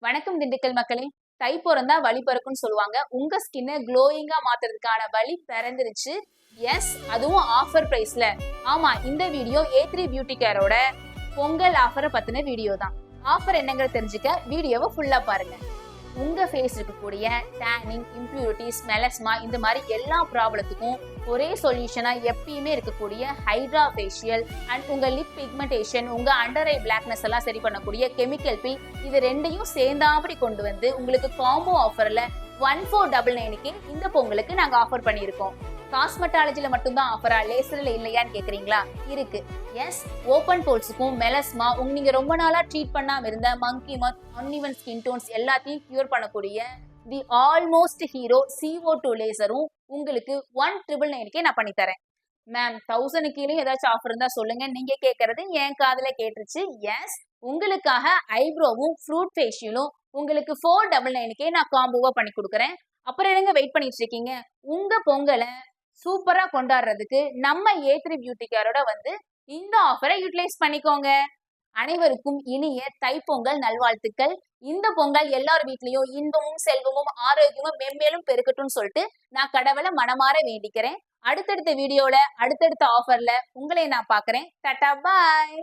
வணக்கம் திண்டுக்கல் மக்களே. தை பொறந்தா வழி பிறக்கும்னு சொல்லுவாங்க. உங்க ஸ்கின்னை க்ளோயிங்கா மாத்துறதுக்கான வழி பிறந்துருச்சு. எஸ், அதுவும் ஆஃபர் பிரைஸ்ல. ஆமா, இந்த வீடியோ A3 பியூட்டி கேரோட பொங்கல் ஆஃபரை பத்தின வீடியோ தான். ஆஃபர் என்னங்கிறத தெரிஞ்சுக்க வீடியோவை ஃபுல்லா பாருங்க. உங்க ஃபேஸ் இருக்கக்கூடிய டேனிங், இம்பியூரிட்டிஸ், மெலஸ்மா இந்த மாதிரி எல்லா ப்ராப்ளத்துக்கும் ஒரே சொல்யூஷனா எப்பயுமே இருக்கக்கூடிய ஹைட்ரா ஃபேஷியல் அண்ட் உங்க லிப் பிக்மெண்டேஷன், உங்க அண்டர் ஐ பிளாக்னஸ் எல்லாம் சரி பண்ணக்கூடிய கெமிக்கல் பில், இது ரெண்டையும் சேர்ந்தாப்படி கொண்டு வந்து உங்களுக்கு காம்போ ஆஃபர்ல 1499க்கு இந்த பொங்கலுக்கு நாங்க ஆஃபர் பண்ணியிருக்கோம். காஸ்மெட்டாலஜில மட்டும்தான் ஆஃபரா, லேசர்ல இல்லையான்னு கேக்குறீங்களா? இருக்கு. எஸ், ஓபன் போர்ட்ஸுக்கும் மெலஸ்மா, நீங்க ரொம்ப நாளா ட்ரீட் பண்ணாம இருந்த மங்கி மத், அன்இவன் ஸ்கின் டோன்ஸ் எல்லாத்தையும் கியூர் பண்ணக்கூடிய தி ஆல்மோஸ்ட் ஹீரோ CO2 லேசரும் உங்களுக்கு 1999க்கே நான் பண்ணி தரேன். மேம், 1000 கீழே ஏதாச்சும் ஆஃபர் இருந்தா சொல்லுங்க. நீங்க கேட்கறது என் காதுல கேட்டுருச்சு. எஸ், உங்களுக்காக ஐப்ரோவும் ஃப்ரூட் ஃபேஷியலும் உங்களுக்கு 499க்கே நான் காம்போவா பண்ணி கொடுக்குறேன். அப்புறம் என்னங்க வெயிட் பண்ணிட்டு இருக்கீங்க? உங்க பொங்கலை சூப்பரா கொண்டாடுறதுக்கு நம்ம A3 பியூட்டி கேரோட வந்து இந்த ஆஃபரை யூட்டிலைஸ் பண்ணிக்கோங்க. அனைவருக்கும் இனிய தைப்பொங்கல் நல்வாழ்த்துக்கள். இந்த பொங்கல் எல்லார் வீட்லயும் இன்பமும் செல்வமும் ஆரோக்கியமும் மென்மேலும் பெருக்கட்டும்னு சொல்லிட்டு நான் கடவுளை மனமாற வேண்டிக்கிறேன். அடுத்தடுத்த வீடியோல அடுத்தடுத்த ஆஃபர்ல உங்களை நான் பாக்குறேன். டாடா, பாய்.